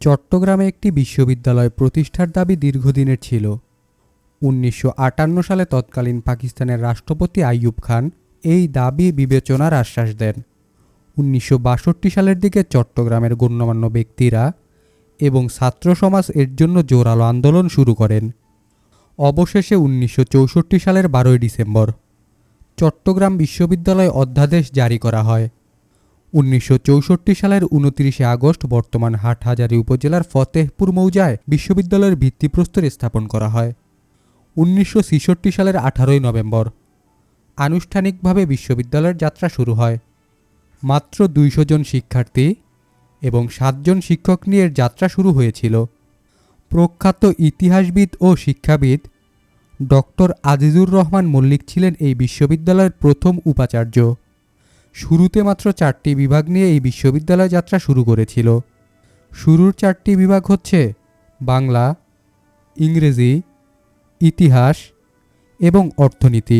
চট্টগ্রামে একটি বিশ্ববিদ্যালয় প্রতিষ্ঠার দাবি দীর্ঘদিনের ছিল। ১৯৫৮ সালে তৎকালীন পাকিস্তানের রাষ্ট্রপতি আইয়ুব খান এই দাবি বিবেচনার আশ্বাস দেন। ১৯৬২ সালের দিকে চট্টগ্রামের গণ্যমান্য ব্যক্তিরা এবং ছাত্র সমাজ এর জন্য জোরালো আন্দোলন শুরু করেন। অবশেষে ১৯৬৪ সালের ১২ ডিসেম্বর চট্টগ্রাম বিশ্ববিদ্যালয় অধ্যাদেশ জারি করা হয়। ১৯৬৪ সালের ২৯ আগস্ট বর্তমান হাটহাজারী উপজেলার ফতেহপুর মৌজায় বিশ্ববিদ্যালয়ের ভিত্তিপ্রস্তর স্থাপন করা হয়। ১৯৬৬ সালের ১৮ নভেম্বর আনুষ্ঠানিকভাবে বিশ্ববিদ্যালয়ের যাত্রা শুরু হয়। মাত্র ২০০ জন শিক্ষার্থী এবং ৭ জন শিক্ষক নিয়ে যাত্রা শুরু হয়েছিল। প্রখ্যাত ইতিহাসবিদ ও শিক্ষাবিদ ডক্টর আজিজুর রহমান মল্লিক ছিলেন এই বিশ্ববিদ্যালয়ের প্রথম উপাচার্য। শুরুতে মাত্র ৪টি বিভাগ নিয়ে এই বিশ্ববিদ্যালয় যাত্রা শুরু করেছিল। শুরুর ৪টি বিভাগ হচ্ছে বাংলা, ইংরেজি, ইতিহাস এবং অর্থনীতি।